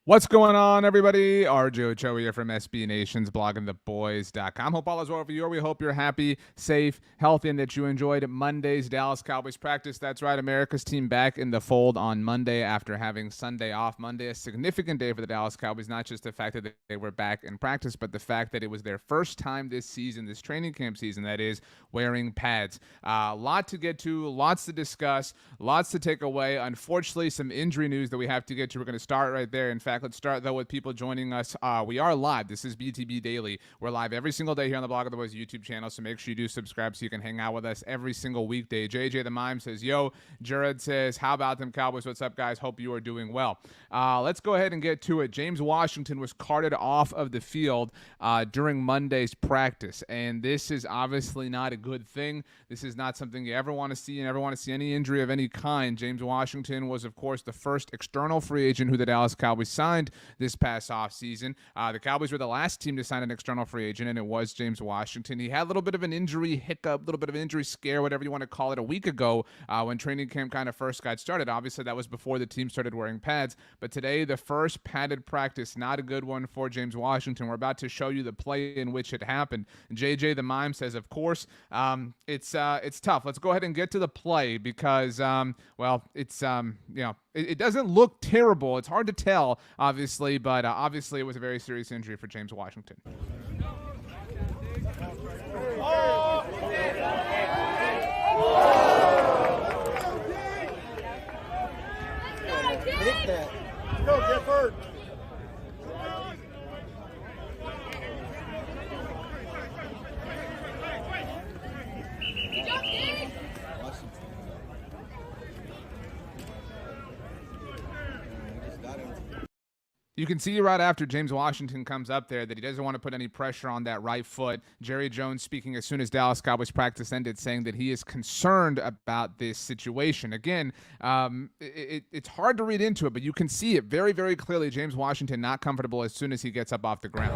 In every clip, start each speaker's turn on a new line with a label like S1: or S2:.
S1: What's going on, everybody? RJ Ochoa here from SB Nation's bloggingtheboys.com. Hope all is well for you. We hope you're happy, safe, healthy, and that you enjoyed Monday's Dallas Cowboys practice. That's right, America's team back in the fold on Monday after having Sunday off. Monday, a significant day for the Dallas Cowboys, not just the fact that they were back in practice, but the fact that it was their first time this season, this training camp season, that is, wearing pads. A lot to get to, lots to discuss, lots to take away. Unfortunately, some injury news that we have to get to. We're going to start right there. In fact, let's start, though, with people joining us. We are live. This is BTB Daily. We're live every single day here on the Blog of the Boys YouTube channel, so make sure you do subscribe so you can hang out with us every single weekday. JJ the Mime says, yo. Jared says, how about them Cowboys? What's up, guys? Hope you are doing well. Let's go ahead and get to it. James Washington was carted off of the field during Monday's practice, and this is obviously not a good thing. This is not something you ever want to see. You never want to see any injury of any kind. James Washington was, of course, the first external free agent who the Dallas Cowboys signed this past offseason. The Cowboys were the last team to sign an external free agent, and it was James Washington. He had a little bit of an injury hiccup, a little bit of an injury scare, whatever you want to call it, a week ago when training camp kind of first got started. Obviously, that was before the team started wearing pads, but today, the first padded practice, not a good one for James Washington. We're about to show you the play in which it happened. JJ the Mime says, of course, it's tough. Let's go ahead and get to the play because, it doesn't look terrible. It's hard to tell, obviously, but obviously it was a very serious injury for James Washington.
S2: Hit that. Go, get hurt.
S1: You can see right after James Washington comes up there that he doesn't want to put any pressure on that right foot. Jerry Jones speaking as soon as Dallas Cowboys practice ended, saying that he is concerned about this situation. Again, it's hard to read into it, but you can see it very, very clearly. James Washington not comfortable as soon as he gets up off the ground.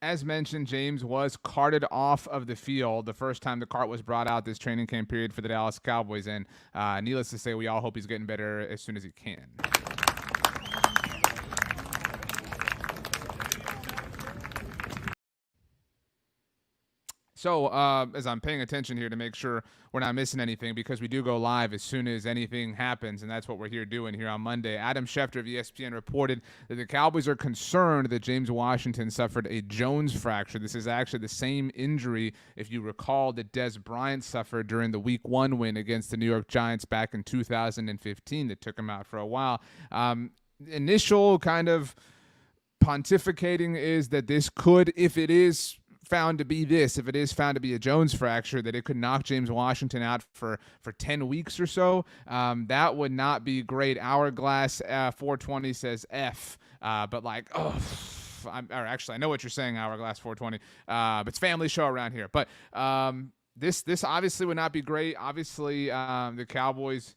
S1: As mentioned, James was carted off of the field the first time the cart was brought out this training camp period for the Dallas Cowboys, and needless to say, we all hope he's getting better as soon as he can. So as I'm paying attention here to make sure we're not missing anything, because we do go live as soon as anything happens, and that's what we're doing here on Monday. Adam Schefter of ESPN reported that the Cowboys are concerned that James Washington suffered a Jones fracture. This is actually the same injury, if you recall, that Dez Bryant suffered during the Week 1 win against the New York Giants back in 2015 that took him out for a while. Initial kind of pontificating is that this could, if it is found to be a Jones fracture, that it could knock James Washington out for 10 weeks or so. That would not be great. Hourglass 420 says F, but like, I know what you're saying, Hourglass 420, but it's family show around here. But this obviously would not be great. Obviously, the Cowboys,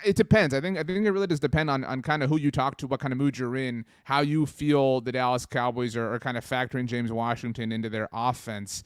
S1: it depends. I think it really does depend on kind of who you talk to, what kind of mood you're in, how you feel the Dallas Cowboys are kind of factoring James Washington into their offense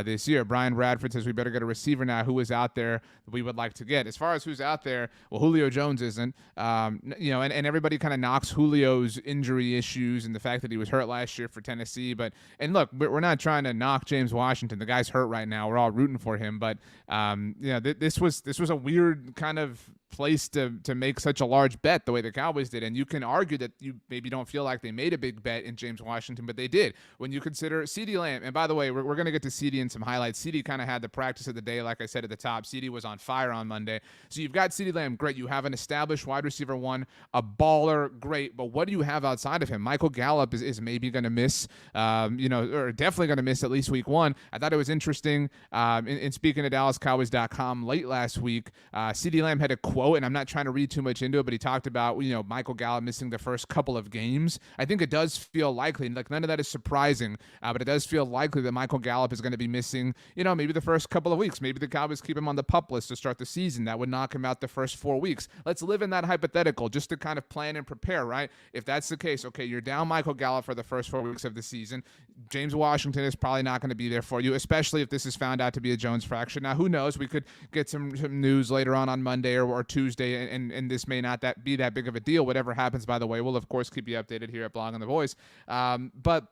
S1: this year. Brian Bradford says we better get a receiver now. Who is out there that we would like to get? As far as who's out there, well, Julio Jones isn't. And everybody kind of knocks Julio's injury issues and the fact that he was hurt last year for Tennessee. And look, we're not trying to knock James Washington. The guy's hurt right now. We're all rooting for him. But this was a weird kind of place to make such a large bet the way the Cowboys did. And you can argue that you maybe don't feel like they made a big bet in James Washington, but they did. When you consider CeeDee Lamb, and by the way, we're going to get to CeeDee in some highlights. CeeDee kind of had the practice of the day, like I said at the top. CeeDee was on fire on Monday. So you've got CeeDee Lamb, great. You have an established wide receiver one, a baller, great. But what do you have outside of him? Michael Gallup is maybe going to miss, or definitely going to miss at least week 1. I thought it was interesting in speaking to DallasCowboys.com late last week. CeeDee Lamb had a quote, and I'm not trying to read too much into it, but he talked about, Michael Gallup missing the first couple of games. I think it does feel likely, like none of that is surprising, but it does feel likely that Michael Gallup is going to be missing, maybe the first couple of weeks. Maybe the Cowboys keep him on the PUP list to start the season. That would knock him out the first 4 weeks. Let's live in that hypothetical just to kind of plan and prepare, right? If that's the case, okay, you're down Michael Gallup for the first 4 weeks of the season. James Washington is probably not going to be there for you, especially if this is found out to be a Jones fracture. Now, who knows? We could get some news later on Monday or Tuesday, and this may not be that big of a deal. Whatever happens, by the way, we'll, of course, keep you updated here at Blog on the Voice. But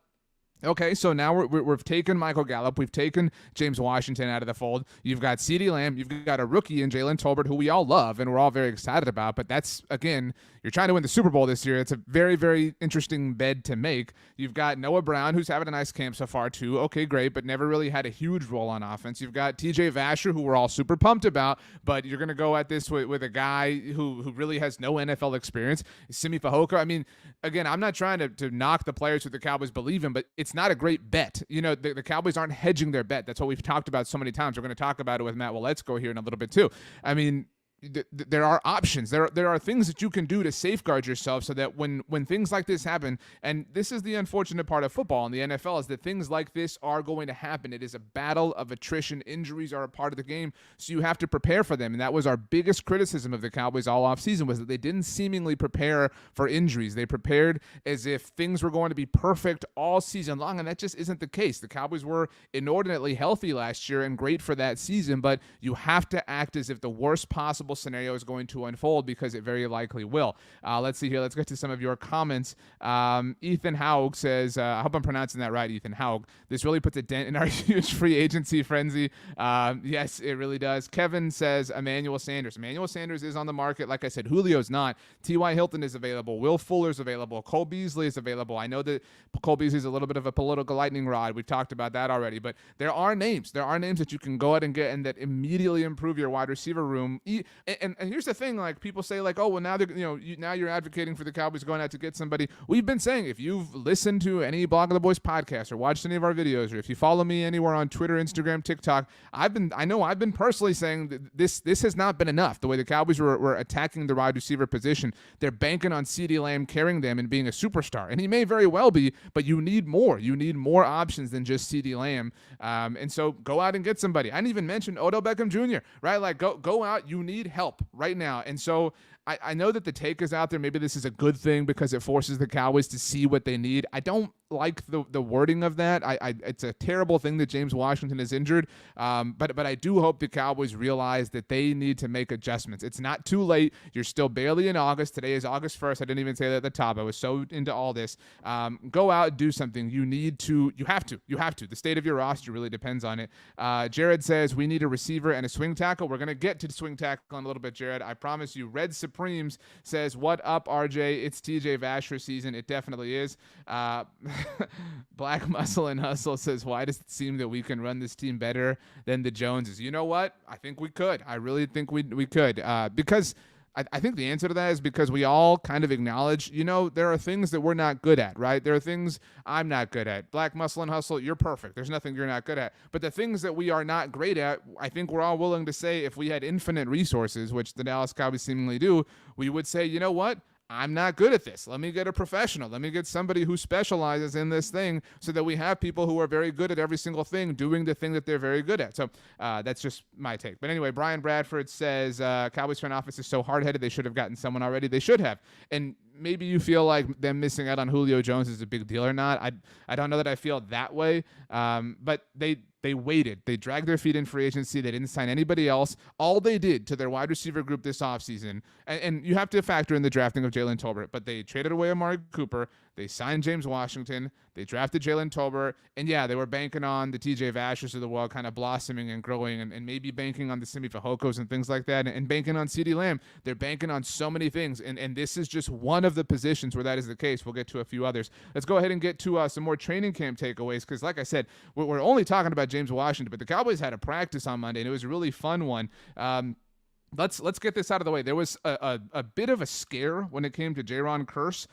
S1: okay, so now we've taken Michael Gallup. We've taken James Washington out of the fold. You've got CeeDee Lamb. You've got a rookie in Jalen Tolbert, who we all love and we're all very excited about. But that's, again, you're trying to win the Super Bowl this year. It's a very, very interesting bed to make. You've got Noah Brown, who's having a nice camp so far, too. Okay, great, but never really had a huge role on offense. You've got TJ Vasher, who we're all super pumped about, but you're going to go at this with a guy who really has no NFL experience. Simi Fehoko. I mean, again, I'm not trying to knock the players who the Cowboys believe in, but it's not a great bet. The Cowboys aren't hedging their bet. That's what we've talked about so many times. We're going to talk about it with Matt Willetsko here in a little bit, too. I mean, there are options. There are things that you can do to safeguard yourself so that when things like this happen, and this is the unfortunate part of football in the NFL, is that things like this are going to happen. It is a battle of attrition. Injuries are a part of the game, so you have to prepare for them. And that was our biggest criticism of the Cowboys all offseason, was that they didn't seemingly prepare for injuries. They prepared as if things were going to be perfect all season long, and that just isn't the case. The Cowboys were inordinately healthy last year and great for that season, but you have to act as if the worst possible scenario is going to unfold, because it very likely will. Let's see here. Let's get to some of your comments. Ethan Haug says, I hope I'm pronouncing that right, Ethan Haug. This really puts a dent in our huge free agency frenzy. Yes, it really does. Kevin says Emmanuel Sanders. Emmanuel Sanders is on the market. Like I said, Julio's not. T.Y. Hilton is available. Will Fuller's available. Cole Beasley is available. I know that Cole Beasley is a little bit of a political lightning rod. We've talked about that already, but there are names. There are names that you can go out and get and that immediately improve your wide receiver room. And here's the thing, like people say, like, oh, well, now now you're advocating for the Cowboys going out to get somebody. We've been saying, if you've listened to any Blog of the Boys podcast or watched any of our videos, or if you follow me anywhere on Twitter, Instagram, TikTok, I've been personally saying that this has not been enough. The way the Cowboys were attacking the wide receiver position, they're banking on CeeDee Lamb carrying them and being a superstar, and he may very well be, but you need more. You need more options than just CeeDee Lamb, and so go out and get somebody. I didn't even mention Odell Beckham Jr., right? Like go out. You need help right now. And so I know that the take is out there. Maybe this is a good thing because it forces the Cowboys to see what they need. I don't like the wording of that. It's a terrible thing that James Washington is injured, but I do hope the Cowboys realize that they need to make adjustments. It's not too late. You're still barely in August. Today is August 1st. I didn't even say that at the top. I was so into all this. Go out, do something. You have to. The state of your roster really depends on it. Jared says we need a receiver and a swing tackle. We're going to get to swing tackle in a little bit, Jared. I promise you. Red Supremes says, what up, RJ? It's TJ Vasher season. It definitely is. Black Muscle and Hustle says, why does it seem that we can run this team better than the Joneses? You know what? I think we could. I really think we could. Because I think the answer to that is because we all kind of acknowledge, there are things that we're not good at, right? There are things I'm not good at. Black Muscle and Hustle, you're perfect. There's nothing you're not good at. But the things that we are not great at, I think we're all willing to say if we had infinite resources, which the Dallas Cowboys seemingly do, we would say, you know what? I'm not good at this. Let me get a professional. Let me get somebody who specializes in this thing so that we have people who are very good at every single thing doing the thing that they're very good at. So that's just my take. But anyway, Brian Bradford says Cowboys front office is so hard-headed they should have gotten someone already. They should have. And maybe you feel like them missing out on Julio Jones is a big deal or not. I don't know that I feel that way. But they waited. They dragged their feet in free agency. They didn't sign anybody else. All they did to their wide receiver group this offseason, and you have to factor in the drafting of Jalen Tolbert, but they traded away Amari Cooper. They signed James Washington. They drafted Jalen Tolbert. And, yeah, they were banking on the TJ Vashers of the world kind of blossoming and growing and maybe banking on the Simi Fehokos and things like that and banking on CeeDee Lamb. They're banking on so many things, and this is just one of the positions where that is the case. We'll get to a few others. Let's go ahead and get to some more training camp takeaways because, like I said, we're only talking about James Washington, but the Cowboys had a practice on Monday, and it was a really fun one. let's get this out of the way. There was a bit of a scare when it came to Jayron Kearse.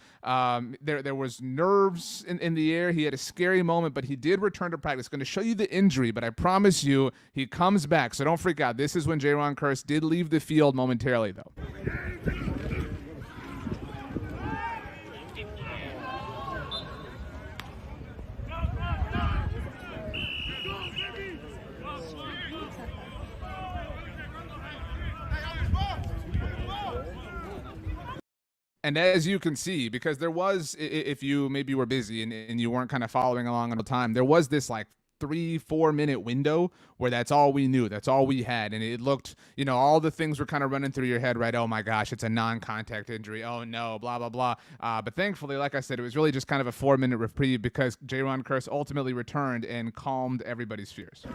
S1: There was nerves in the air. He had a scary moment, but he did return to practice. Going to show you the injury, but I promise you he comes back, so don't freak out. This is when Jayron Kearse did leave the field momentarily, though. And as you can see, because there was, if you maybe were busy and you weren't kind of following along on the time, there was this like 3-4 minute window where that's all we knew. That's all we had. And it looked, all the things were kind of running through your head, right? Oh my gosh, it's a non-contact injury. Oh no, blah, blah, blah. But thankfully, like I said, it was really just kind of a 4-minute reprieve because Jayron Kearse ultimately returned and calmed everybody's fears.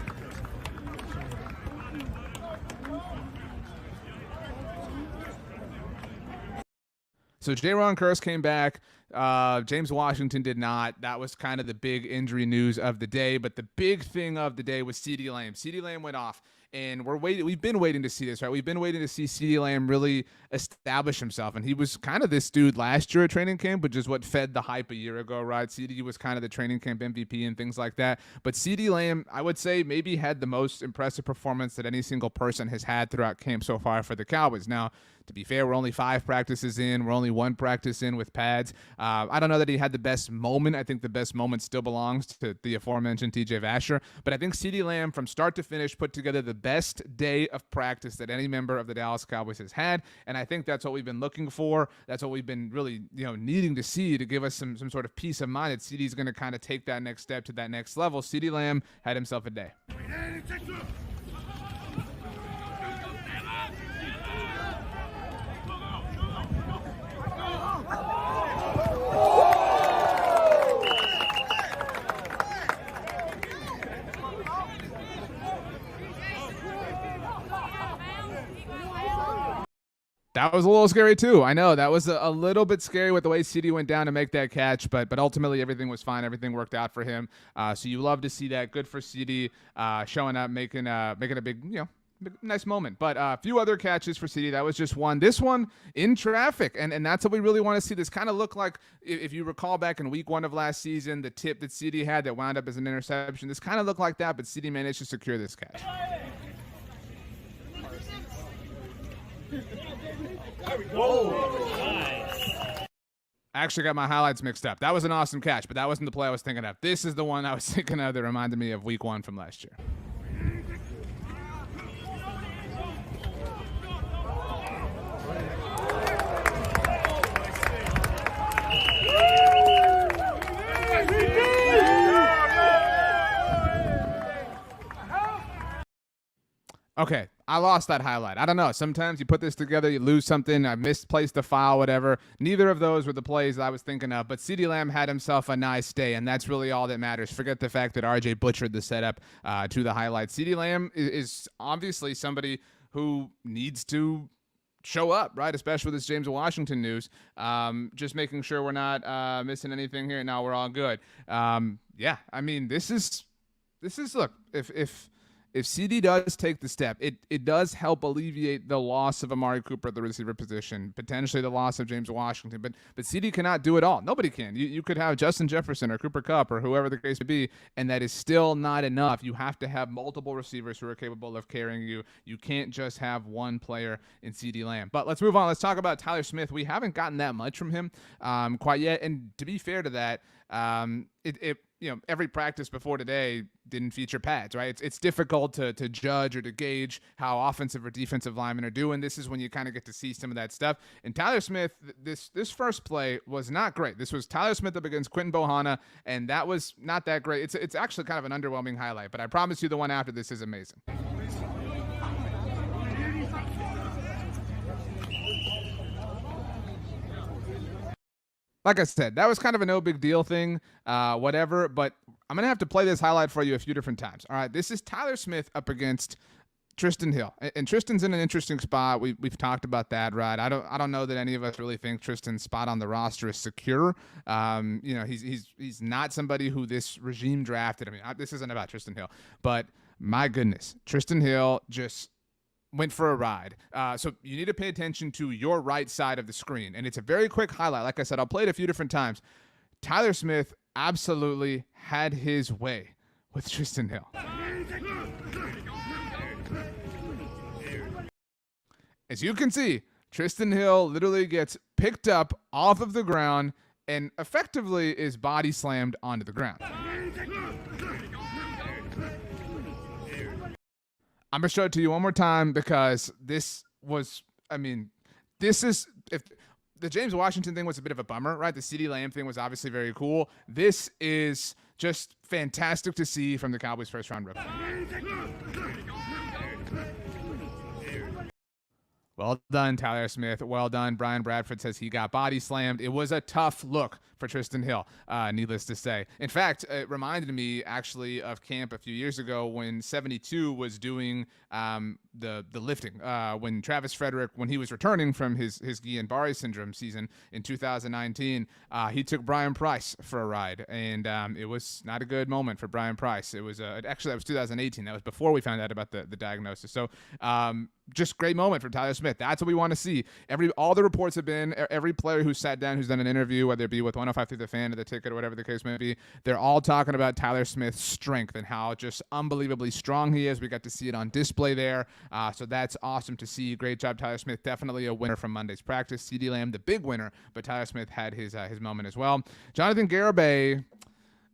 S1: So Jayron Kearse came back. James Washington did not. That was kind of the big injury news of the day. But the big thing of the day was CeeDee Lamb. CeeDee Lamb went off. And we've been waiting to see this, right? We've been waiting to see CeeDee Lamb really establish himself. And he was kind of this dude last year at training camp, which is what fed the hype a year ago, right? CeeDee was kind of the training camp MVP and things like that. But CeeDee Lamb, I would say, maybe had the most impressive performance that any single person has had throughout camp so far for the Cowboys. Now, to be fair, we're only 5 practices in. We're only 1 practice in with pads. I don't know that he had the best moment. I think the best moment still belongs to the aforementioned TJ Vasher. But I think CeeDee Lamb, from start to finish, put together the best day of practice that any member of the Dallas Cowboys has had. And I think that's what we've been looking for. That's what we've been really, needing to see to give us some sort of peace of mind that CeeDee's going to kind of take that next step to that next level. CeeDee Lamb had himself a day. That was a little scary too. I know that was a little bit scary with the way CeeDee went down to make that catch, but ultimately everything was fine. Everything worked out for him. So you love to see that. Good for CeeDee showing up, making a big, nice moment. But a few other catches for CeeDee. That was just one. This one in traffic, and that's what we really want to see. This kind of looked like, if you recall back in week 1 of last season, the tip that CeeDee had that wound up as an interception. This kind of looked like that, but CeeDee managed to secure this catch. I actually got my highlights mixed up. That was an awesome catch, but that wasn't the play I was thinking of. This is the one I was thinking of that reminded me of week 1 from last year. Okay, I lost that highlight. I don't know. Sometimes you put this together, you lose something. I misplaced the file, whatever. Neither of those were the plays I was thinking of, but CeeDee Lamb had himself a nice day, and that's really all that matters. Forget the fact that RJ butchered the setup to the highlight. CeeDee Lamb is obviously somebody who needs to show up, right? Especially with this James Washington news. Just making sure we're not missing anything here. Now we're all good. Yeah, I mean, this is look, if CeeDee does take the step, it does help alleviate the loss of Amari Cooper at the receiver position, potentially the loss of James Washington. But CeeDee cannot do it all. Nobody can. You could have Justin Jefferson or Cooper Kupp or whoever the case may be, and that is still not enough. You have to have multiple receivers who are capable of carrying you. You can't just have one player in CeeDee Lamb. But let's move on. Let's talk about Tyler Smith. We haven't gotten that much from him quite yet. And to be fair to that, every practice before today didn't feature pads, right? It's difficult to judge or to gauge how offensive or defensive linemen are doing. This is when you kind of get to see some of that stuff. And Tyler Smith, this first play was not great. This was Tyler Smith up against Quinton Bohanna, and that was not that great. It's actually kind of an underwhelming highlight, but I promise you the one after this is amazing. Like I said, that was kind of a no big deal thing, whatever, but I'm going to have to play this highlight for you a few different times. All right, this is Tyler Smith up against Tristan Hill. And Tristan's in an interesting spot. We've talked about that, right? I don't know that any of us really think Tristan's spot on the roster is secure. He's not somebody who this regime drafted. I mean, this isn't about Tristan Hill, but my goodness, Tristan Hill just went for a ride. So you need to pay attention to your right side of the screen. And it's a very quick highlight. Like I said, I'll play it a few different times. Tyler Smith absolutely had his way with Trysten Hill. As you can see, Trysten Hill literally gets picked up off of the ground and effectively is body slammed onto the ground. I'm going to show it to you one more time because this is, if the James Washington thing was a bit of a bummer, right? The CeeDee Lamb thing was obviously very cool. This is just fantastic to see from the Cowboys' first round rookie. Well done, Tyler Smith. Well done. Brian Bradford says he got body slammed. It was a tough look for Trysten Hill, needless to say. In fact, it reminded me actually of camp a few years ago when 72 was doing the lifting. When Travis Frederick, when he was returning from his Guillain-Barré syndrome season in 2019, he took Brian Price for a ride, and it was not a good moment for Brian Price. It was actually that was 2018. That was before we found out about the diagnosis. So just great moment for Tyler Smith. That's what we want to see. All the reports have been, every player who sat down, who's done an interview, whether it be with 105 Through the Fan or the Ticket or whatever the case may be, they're all talking about Tyler Smith's strength and how just unbelievably strong he is. We got to see it on display there. So that's awesome to see. Great job, Tyler Smith. Definitely a winner from Monday's practice. CeeDee Lamb, the big winner, but Tyler Smith had his moment as well. Jonathan Garabe,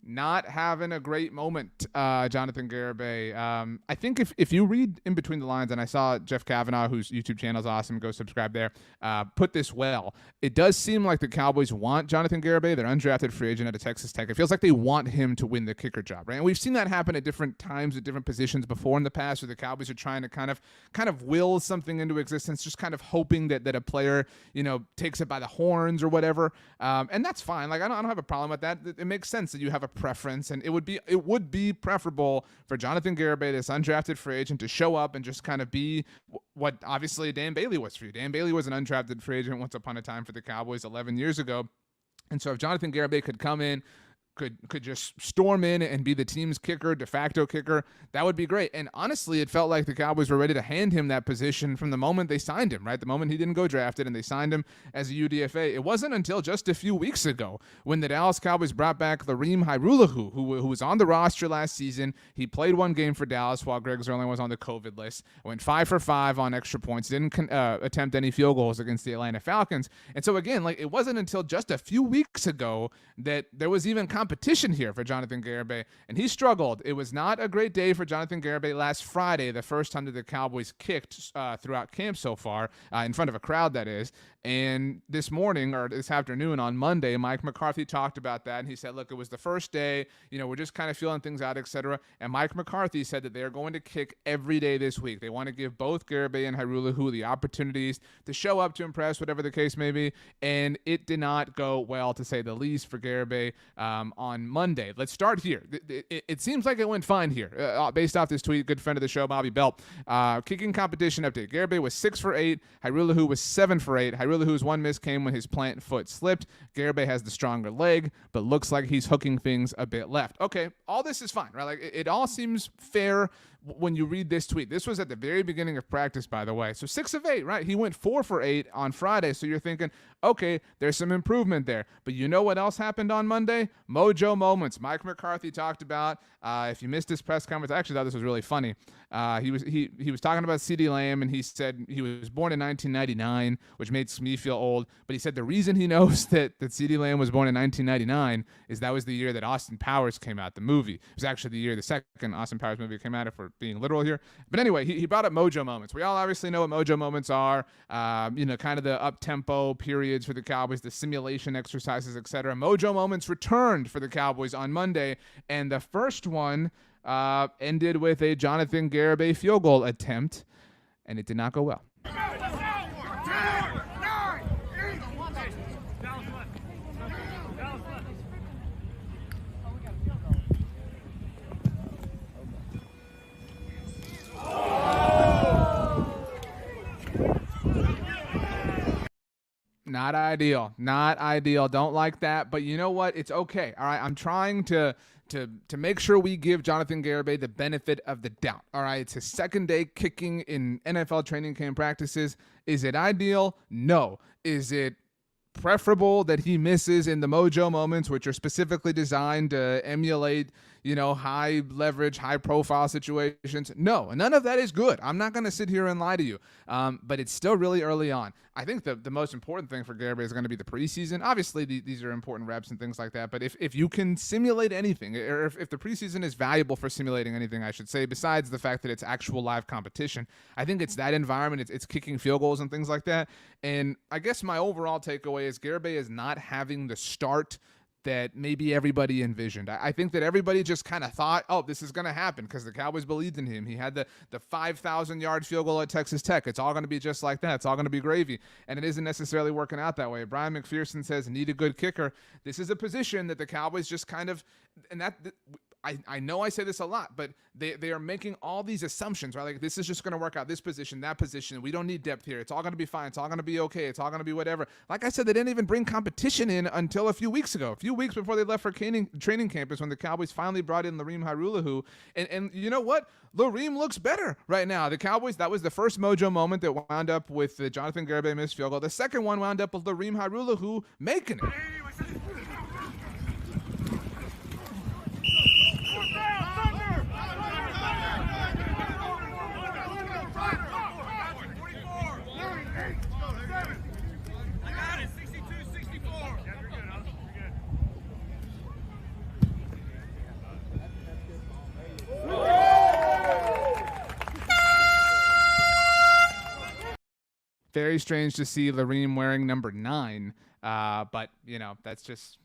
S1: not having a great moment, Jonathan Garabe. I think if you read in between the lines, and I saw JeffCavanaugh, whose YouTube channel is awesome, go subscribe there, put this well. It does seem like the Cowboys want Jonathan Garabe. They're undrafted free agent out of Texas Tech. It feels like they want him to win the kicker job, right? And we've seen that happen at different times at different positions before in the past, where the Cowboys are trying to kind of will something into existence, just kind of hoping that a player, takes it by the horns or whatever. And that's fine. Like I don't have a problem with that. It makes sense that you have a preference, and it would be preferable for Jonathan Garabe, this undrafted free agent, to show up and just kind of be what obviously Dan Bailey was for you. Dan Bailey was an undrafted free agent once upon a time for the Cowboys 11 years ago. And so if Jonathan Garabe could come in, could just storm in and be the team's kicker, de facto kicker, that would be great. And honestly, it felt like the Cowboys were ready to hand him that position from the moment they signed him, right? The moment he didn't go drafted and they signed him as a UDFA. It wasn't until just a few weeks ago when the Dallas Cowboys brought back Lareem Hairulahu, who was on the roster last season. He played one game for Dallas while Greg Zuerlein was on the COVID list. Went 5 for 5 on extra points. Didn't attempt any field goals against the Atlanta Falcons. And so again, like it wasn't until just a few weeks ago that there was even competition here for Jonathan Garabe, and he struggled. It was not a great day for Jonathan Garabe last Friday, the first time that the Cowboys kicked throughout camp so far, in front of a crowd, that is. And this morning, or this afternoon on Monday, Mike McCarthy talked about that, and he said, look, it was the first day, we're just kind of feeling things out, etc. And Mike McCarthy said that they are going to kick every day this week. They want to give both Garabe and Hairulahu the opportunities to show up, to impress, whatever the case may be, and it did not go well, to say the least, for Garabe on Monday. Let's start here. It seems like it went fine here, based off this tweet. Good friend of the show, Bobby Belt. Kicking competition update. Garabe was 6 for 8. Hairulahu was 7 for 8. Hairualuhu's one miss came when his plant foot slipped. Garabe has the stronger leg, but looks like he's hooking things a bit left. Okay, all this is fine, right? Like it all seems fair when you read this tweet. This was at the very beginning of practice, by the way. So 6 of 8, right? He went 4 for 8 on Friday. So you're thinking, okay, there's some improvement there. But you know what else happened on Monday? Mojo moments. Mike McCarthy talked about, if you missed his press conference, I actually thought this was really funny. He was talking about CeeDee Lamb, and he said he was born in 1999, which makes me feel old. But he said the reason he knows that CeeDee Lamb was born in 1999 is that was the year that Austin Powers came out, the movie. It was actually the year the second Austin Powers movie came out, if we're being literal here. But anyway, he brought up mojo moments. We all obviously know what mojo moments are, kind of the up-tempo periods for the Cowboys, the simulation exercises, etc. Mojo moments returned for the Cowboys on Monday, and the first one ended with a Jonathan Garabe field goal attempt, and it did not go well. Not ideal. Don't like that. But you know what? It's okay. All right. I'm trying to to make sure we give Jonathan Garabe the benefit of the doubt. All right, it's his second day kicking in NFL training camp practices. Is it ideal? No. Is it preferable that he misses in the mojo moments, which are specifically designed to emulate, high leverage, high profile situations? No, none of that is good. I'm not going to sit here and lie to you. But it's still really early on. I think the most important thing for Garabe is going to be the preseason. Obviously, these are important reps and things like that. But if you can simulate anything, or if the preseason is valuable for simulating anything, I should say, besides the fact that it's actual live competition, I think it's that environment. It's kicking field goals and things like that. And I guess my overall takeaway is Garabe is not having the start that maybe everybody envisioned. I think that everybody just kind of thought, oh, this is going to happen because the Cowboys believed in him. He had the 5,000-yard field goal at Texas Tech. It's all going to be just like that. It's all going to be gravy. And it isn't necessarily working out that way. Brian McPherson says, need a good kicker. This is a position that the Cowboys just kind of, and that I know I say this a lot, but they are making all these assumptions, right? Like, this is just going to work out, this position, that position. We don't need depth here. It's all going to be fine. It's all going to be okay. It's all going to be whatever. Like I said, they didn't even bring competition in until a few weeks ago. A few weeks before they left for training camp is when the Cowboys finally brought in Lareem Harulahu. And you know what? Lareem looks better right now. The Cowboys, that was the first mojo moment that wound up with the Jonathan Garabe missed field goal. The second one wound up with Lareem Harulahu making it. Very strange to see Lareem wearing number 9, but that's just,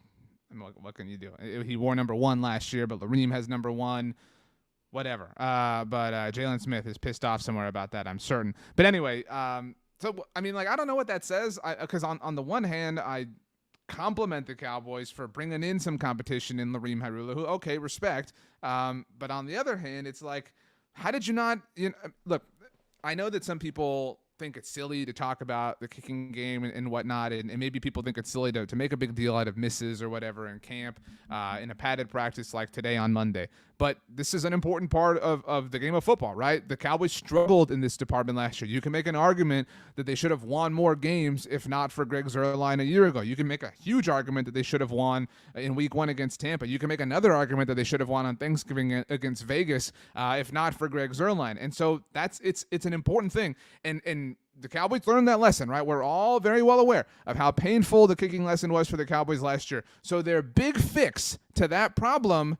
S1: what can you do? He wore number 1 last year, but Lareem has number 1. Whatever. But Jalen Smith is pissed off somewhere about that, I'm certain. But anyway, I don't know what that says, because on the one hand, I compliment the Cowboys for bringing in some competition in Lareem Harulahu. Okay, respect. But on the other hand, it's like, how did you not? Look, I know that some people think it's silly to talk about the kicking game and whatnot, and maybe people think it's silly to make a big deal out of misses or whatever in camp, in a padded practice like today on Monday. But this is an important part of the game of football, right? The Cowboys struggled in this department last year. You can make an argument that they should have won more games if not for Greg Zuerlein a year ago. You can make a huge argument that they should have won in week 1 against Tampa. You can make another argument that they should have won on Thanksgiving against Vegas if not for Greg Zuerlein. And so it's an important thing. And the Cowboys learned that lesson, right? We're all very well aware of how painful the kicking lesson was for the Cowboys last year. So their big fix to that problem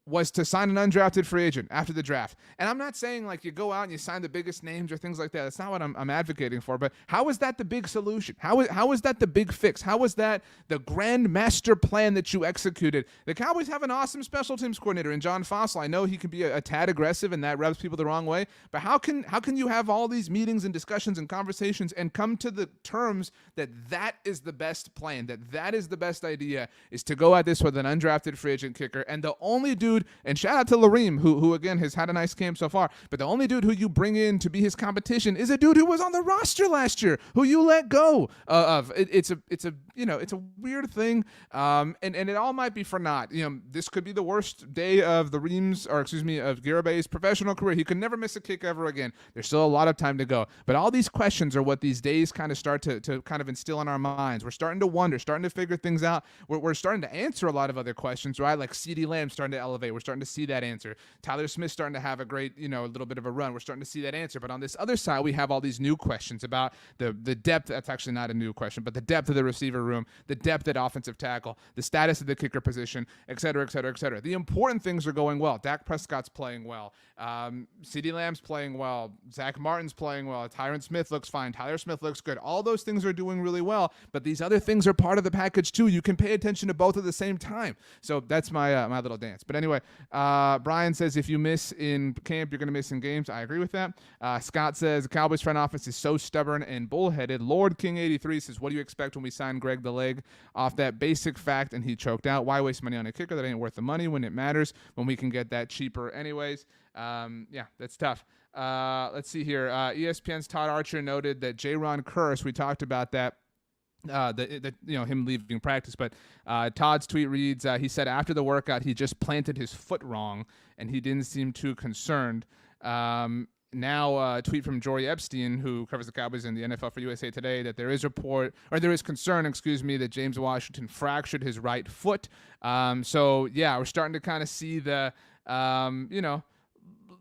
S1: was to sign an undrafted free agent after the draft. And I'm not saying like you go out and you sign the biggest names or things like that. That's not what I'm advocating for. But how is that the big solution? How is that the big fix? How is that the grand master plan that you executed? The Cowboys have an awesome special teams coordinator in John Fossil. I know he can be a tad aggressive and that rubs people the wrong way. But how can you have all these meetings and discussions and conversations and come to the terms that is the best plan, that is the best idea, is to go at this with an undrafted free agent kicker, and the only dude, and shout out to Lareem, who again has had a nice camp so far, but the only dude who you bring in to be his competition is a dude who was on the roster last year, who you let go of. It's a weird thing, and it all might be for naught. This could be the worst day of of Garabe's professional career. He could never miss a kick ever again. There's still a lot of time to go, but all these questions are what these days kind of start to kind of instill in our minds. We're starting to wonder, starting to figure things out. We're starting to answer a lot of other questions, right? Like CeeDee Lamb starting to elevate. We're starting to see that answer. Tyler Smith starting to have a great, a little bit of a run. We're starting to see that answer. But on this other side, we have all these new questions about the depth. That's actually not a new question, but the depth of the receiver room, the depth at offensive tackle, the status of the kicker position, et cetera, et cetera, et cetera. The important things are going well. Dak Prescott's playing well. CeeDee Lamb's playing well. Zach Martin's playing well. Tyron Smith looks fine. Tyler Smith looks good. All those things are doing really well, but these other things are part of the package too. You can pay attention to both at the same time. So that's my my little dance. But anyway, Brian says if you miss in camp, you're going to miss in games. I agree with that. Scott says the Cowboys front office is so stubborn and bullheaded. Lord King 83 says, what do you expect when we sign Greg the Leg off that basic fact and he choked out? Why waste money on a kicker that ain't worth the money when it matters, when we can get that cheaper anyways? Yeah, that's tough. Let's see here. ESPN's Todd Archer noted that Jayron Kearse, we talked about that, him leaving practice. But Todd's tweet reads, he said after the workout, he just planted his foot wrong and he didn't seem too concerned. Now, a tweet from Jory Epstein, who covers the Cowboys in the NFL for USA Today, that there is concern, that James Washington fractured his right foot. So yeah, we're starting to kind of see the,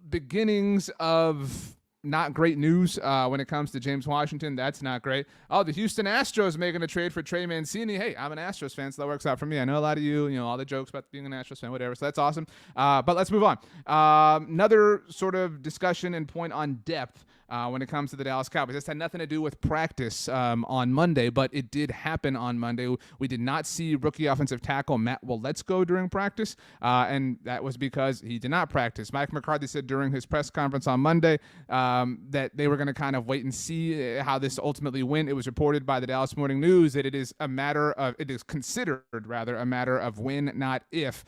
S1: beginnings of not great news when it comes to James Washington. That's not great. Oh, the Houston Astros making a trade for Trey Mancini. Hey, I'm an Astros fan, so that works out for me. I know a lot of you, all the jokes about being an Astros fan, whatever. So that's awesome. But let's move on. Another sort of discussion and point on depth when it comes to the Dallas Cowboys. This had nothing to do with practice on Monday, but it did happen on Monday. We did not see rookie offensive tackle Matt Waletzko during practice, and that was because he did not practice. Mike McCarthy said during his press conference on Monday that they were going to kind of wait and see how this ultimately went. It was reported by the Dallas Morning News that it is considered a matter of when, not if,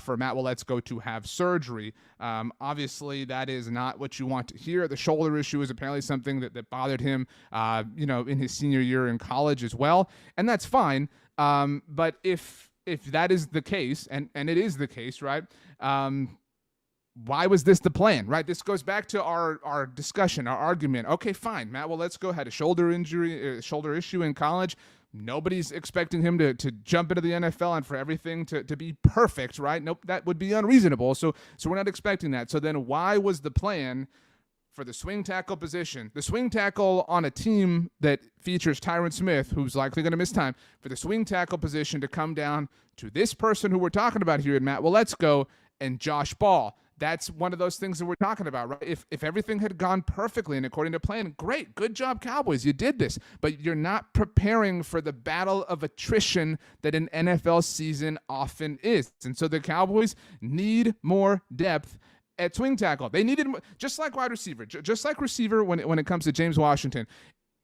S1: for Matt Waletzko to have surgery. Obviously, that is not what you want to hear. The shoulder issue is apparently something that bothered him, in his senior year in college as well, and that's fine. But if that is the case, and it is the case, right? Why was this the plan, right? This goes back to our discussion, our argument. Okay, fine. Matt Waletzko had a shoulder issue in college. Nobody's expecting him to jump into the NFL and for everything to be perfect, right? Nope, that would be unreasonable. So we're not expecting that. So then why was the plan for the swing tackle position, the swing tackle on a team that features Tyron Smith, who's likely going to miss time, for the swing tackle position to come down to this person who we're talking about here, Matt Waletzko, and Josh Ball? That's one of those things that we're talking about, right? If everything had gone perfectly and according to plan, great, good job, Cowboys, you did this. But you're not preparing for the battle of attrition that an NFL season often is. And so the Cowboys need more depth at swing tackle. They needed, just like wide receiver, just like receiver when it comes to James Washington.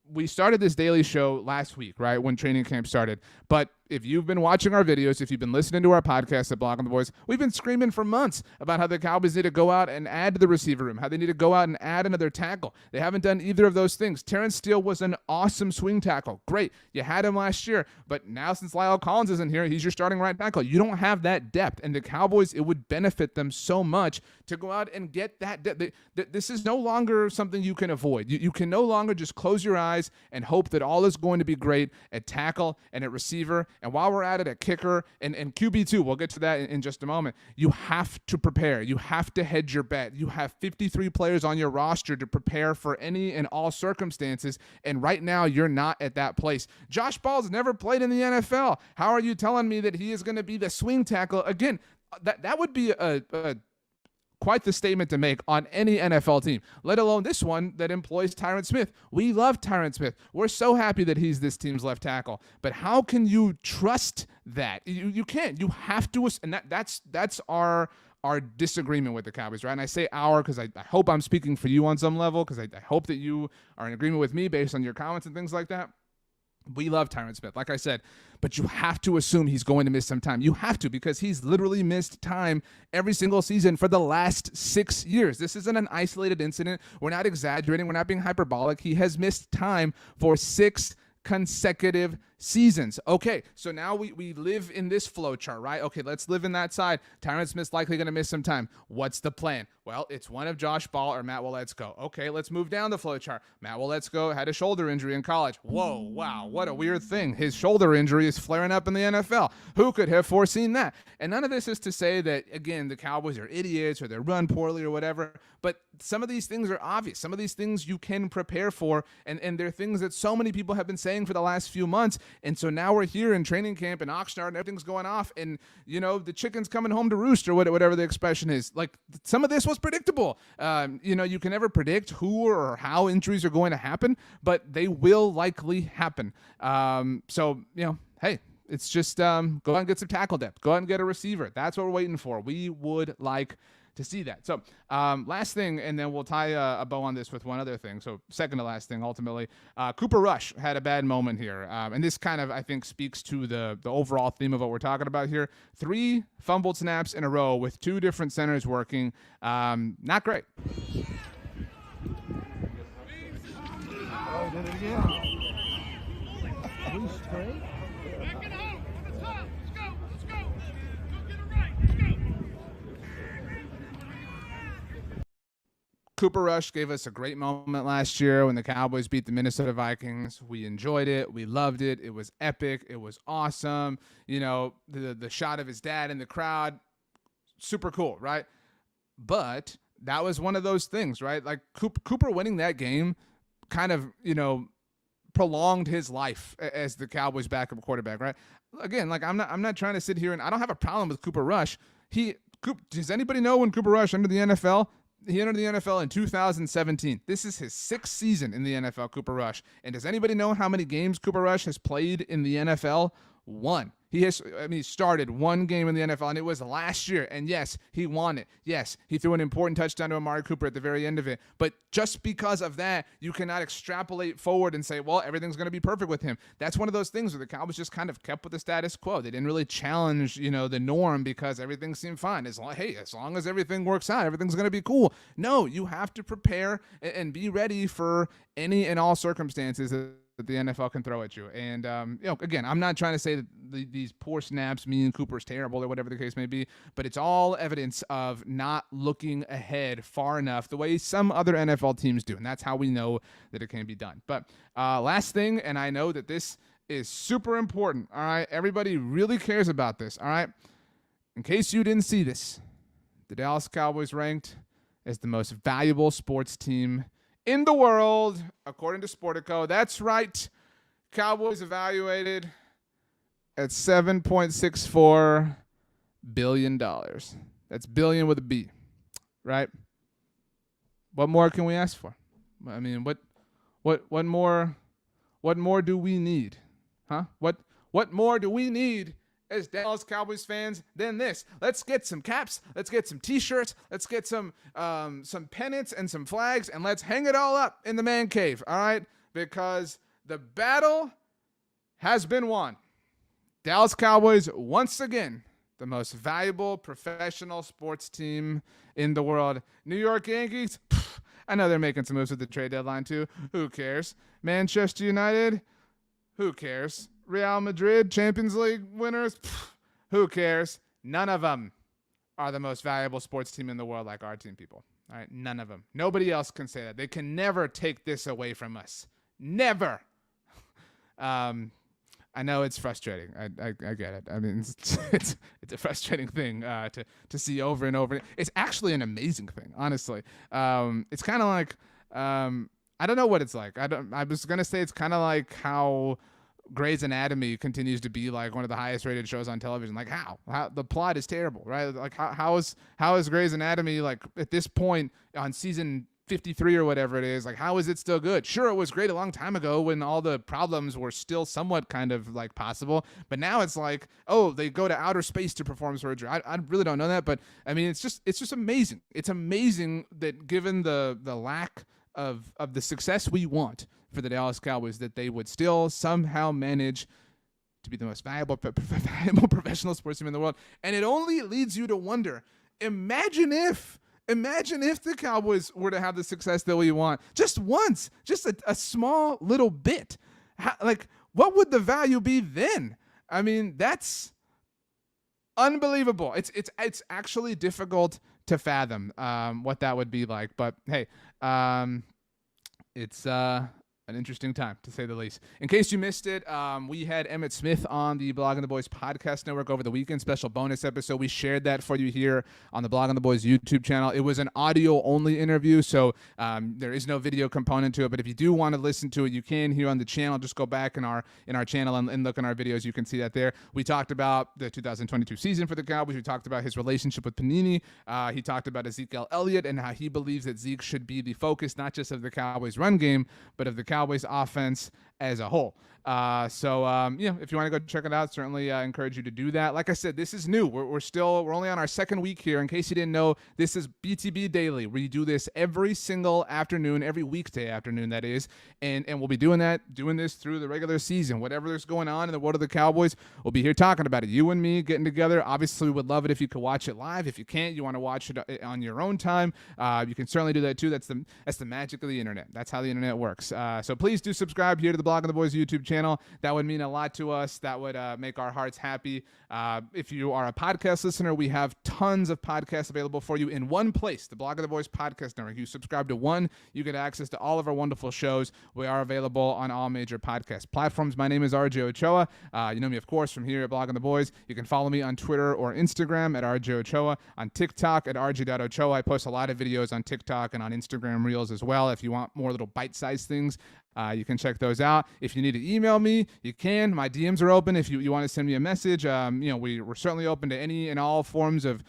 S1: We started this daily show last week, right, when training camp started. But if you've been watching our videos, if you've been listening to our podcast at Block on the Boys, we've been screaming for months about how the Cowboys need to go out and add to the receiver room, how they need to go out and add another tackle. They haven't done either of those things. Terrence Steele was an awesome swing tackle. Great. You had him last year. But now since Lyle Collins isn't here, he's your starting right tackle. You don't have that depth. And the Cowboys, it would benefit them so much to go out and get that depth. This is no longer something you can avoid. You can no longer just close your eyes and hope that all is going to be great at tackle and at receiver. And while we're at it, at kicker and QB2, we'll get to that in just a moment. You have to prepare. You have to hedge your bet. You have 53 players on your roster to prepare for any and all circumstances. And right now, you're not at that place. Josh Ball's never played in the NFL. How are you telling me that he is going to be the swing tackle? Again, that would be quite the statement to make on any NFL team, let alone this one that employs Tyron Smith. We love Tyron Smith. We're so happy that he's this team's left tackle. But how can you trust that? You can't. You have to, and that's our disagreement with the Cowboys, right? And I say our because I hope I'm speaking for you on some level, because I hope that you are in agreement with me based on your comments and things like that. We love Tyron Smith, like I said, but you have to assume he's going to miss some time. You have to, because he's literally missed time every single season for the last 6 years. This isn't an isolated incident. We're not exaggerating. We're not being hyperbolic. He has missed time for 6 consecutive seasons. Okay, so now we live in this flow chart, right? Okay, let's live in that side. Tyron Smith's likely going to miss some time. What's the plan? Well, it's one of Josh Ball or Matt Waletzko. Okay, let's move down the flow chart. Matt Waletzko had a shoulder injury in college. Whoa, wow, what a weird thing. His shoulder injury is flaring up in the NFL. Who could have foreseen that? And none of this is to say that, again, the Cowboys are idiots or they run poorly or whatever, but some of these things are obvious. Some of these things you can prepare for, and they're things that so many people have been saying for the last few months. And so now we're here in training camp in Oxnard and everything's going off, and the chicken's coming home to roost, or whatever the expression is. Like, some of this was predictable. You can never predict who or how injuries are going to happen, but they will likely happen. Hey, it's just go out and get some tackle depth. Go out and get a receiver. That's what we're waiting for. We would like to see that. So last thing, and then we'll tie a bow on this with one other thing. So second to last thing, ultimately, Cooper Rush had a bad moment here. And this kind of, I think, speaks to the overall theme of what we're talking about here. 3 fumbled snaps in a row with 2 different centers working. Not great.
S2: Oh, did it again.
S3: 3 straight?
S2: Back it home. On the top. Let's go. Let's go. Go get it right. Let's go.
S1: Cooper Rush gave us a great moment last year when the Cowboys beat the Minnesota Vikings. We enjoyed it. We loved it. It was epic. It was awesome. You know, the shot of his dad in the crowd, super cool, right? But that was one of those things, right? Like Cooper winning that game kind of, you know, prolonged his life as the Cowboys backup quarterback, right? Again, like I'm not trying to sit here and I don't have a problem with Cooper Rush. Does anybody know when Cooper Rush entered the NFL? He entered the NFL in 2017. This is his 6th season in the NFL, Cooper Rush. And does anybody know how many games Cooper Rush has played in the NFL? 1. He started 1 game in the NFL, and it was last year. And yes, he won it. Yes, he threw an important touchdown to Amari Cooper at the very end of it. But just because of that, you cannot extrapolate forward and say, well, everything's going to be perfect with him. That's one of those things where the Cowboys just kind of kept with the status quo. They didn't really challenge, you know, the norm because everything seemed fine. As long as everything works out, everything's going to be cool. No, you have to prepare and be ready for any and all circumstances that the NFL can throw at you. And, you know, again, I'm not trying to say that these poor snaps mean Cooper's terrible or whatever the case may be, but it's all evidence of not looking ahead far enough the way some other NFL teams do. And that's how we know that it can be done. But last thing, and I know that this is super important, all right? Everybody really cares about this, all right? In case you didn't see this, the Dallas Cowboys ranked as the most valuable sports team in the world, according to Sportico. That's right. Cowboys evaluated at $7.64 billion. That's billion with a B, right? What more can we ask for? I mean, what more do we need? Huh? What more do we need as Dallas Cowboys fans than this? Let's get some caps. Let's get some T-shirts. Let's get some pennants and some flags, and let's hang it all up in the man cave, all right? Because the battle has been won. Dallas Cowboys, once again, the most valuable professional sports team in the world. New York Yankees, I know they're making some moves at the trade deadline too. Who cares? Manchester United, who cares? Real Madrid, Champions League winners, who cares? None of them are the most valuable sports team in the world like our team, people. All right, none of them. Nobody else can say that. They can never take this away from us. Never. I know it's frustrating. I get it. I mean, it's a frustrating thing to see over and over. It's actually an amazing thing, honestly. It's kind of like I don't know what it's like. I was gonna say it's kind of like how Grey's Anatomy continues to be like one of the highest rated shows on television. Like how the plot is terrible, right? Like how is Grey's Anatomy like at this point on season 53 or whatever it is, like how is it still good? Sure, it was great a long time ago when all the problems were still somewhat kind of like possible, but now it's like, oh, they go to outer space to perform surgery. I really don't know that, but I mean it's just amazing. It's amazing that given the lack of the success we want for the Dallas Cowboys, that they would still somehow manage to be the most valuable professional sports team in the world. And it only leads you to wonder, imagine if the Cowboys were to have the success that we want just once, just a small little bit. What would the value be then? I mean, that's unbelievable. It's actually difficult to fathom what that would be like. But hey, it's an interesting time, to say the least. In case you missed it, we had Emmett Smith on the Blog on the Boys podcast network over the weekend. Special bonus episode. We shared that for you here on the Blog on the Boys YouTube channel. It was an audio-only interview, so there is no video component to it. But if you do want to listen to it, you can here on the channel. Just go back in our channel and look in our videos. You can see that there. We talked about the 2022 season for the Cowboys. We talked about his relationship with Panini. He talked about Ezekiel Elliott and how he believes that Zeke should be the focus, not just of the Cowboys run game, but of the Cowboys offense as a whole. If you want to go check it out, certainly encourage you to do that. Like I said, this is new. We're only on our second week here. In case you didn't know, this is BTB Daily. We do this every single afternoon, every weekday afternoon, that is. And we'll be doing this through the regular season. Whatever there's going on in the world of the Cowboys, we'll be here talking about it. You and me getting together. Obviously, we would love it if you could watch it live. If you can't, you want to watch it on your own time, you can certainly do that too. That's the magic of the internet. That's how the internet works. So please do subscribe here to the Blog of the Boys YouTube channel. That would mean a lot to us. That would make our hearts happy. If you are a podcast listener, we have tons of podcasts available for you in one place, the Blog of the Boys podcast network. You subscribe to one, you get access to all of our wonderful shows. We are available on all major podcast platforms. My name is RJ Ochoa. You know me, of course, from here at Blog of the Boys. You can follow me on Twitter or Instagram at RJ Ochoa, on TikTok at RJ.Ochoa. I post a lot of videos on TikTok and on Instagram Reels as well. If you want more little bite-sized things, you can check those out. If you need to email me, you can. My DMs are open. If you want to send me a message, we're certainly open to any and all forms of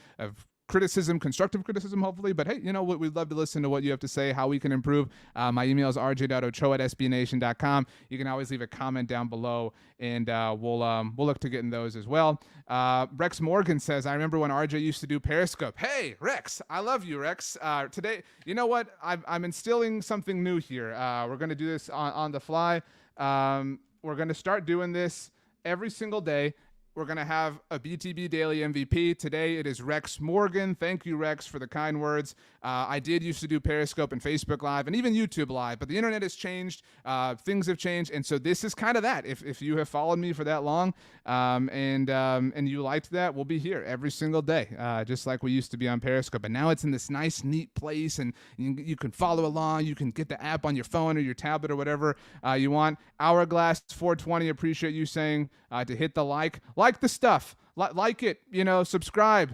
S1: criticism, constructive criticism, hopefully. But hey, we'd love to listen to what you have to say, how we can improve. My email is rj.ochoa@sbnation.com. You can always leave a comment down below, and we'll look to getting those as well. Rex Morgan says, I remember when RJ used to do Periscope. Hey, Rex, I love you, Rex. Today, you know what? I'm instilling something new here. We're going to do this on the fly. We're going to start doing this every single day. We're going to have a BTB Daily MVP. Today it is Rex Morgan. Thank you, Rex, for the kind words. I did used to do Periscope and Facebook Live and even YouTube Live, but the internet has changed. Things have changed, and so this is kind of that. If you have followed me for that long and you liked that, we'll be here every single day, just like we used to be on Periscope. And now it's in this nice, neat place, and you can follow along. You can get the app on your phone or your tablet or whatever you want. Hourglass 420, appreciate you saying to hit the like the stuff, like it, subscribe,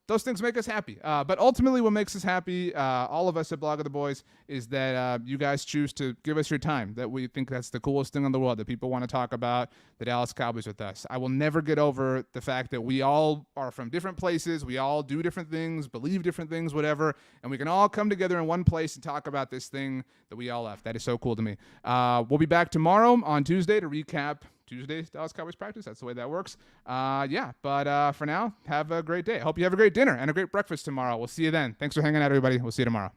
S1: those things make us happy. But ultimately what makes us happy, all of us at Blog of the Boys, is that you guys choose to give us your time, that we think that's the coolest thing in the world, that people want to talk about the Dallas Cowboys with us. I will never get over the fact that we all are from different places. We all do different things, believe different things, whatever, and we can all come together in one place and talk about this thing that we all love. That is so cool to me. We'll be back tomorrow on Tuesday to recap Tuesday's Dallas Cowboys practice. That's the way that works. But for now, have a great day. I hope you have a great dinner and a great breakfast tomorrow. We'll see you then. Thanks for hanging out, everybody. We'll see you tomorrow.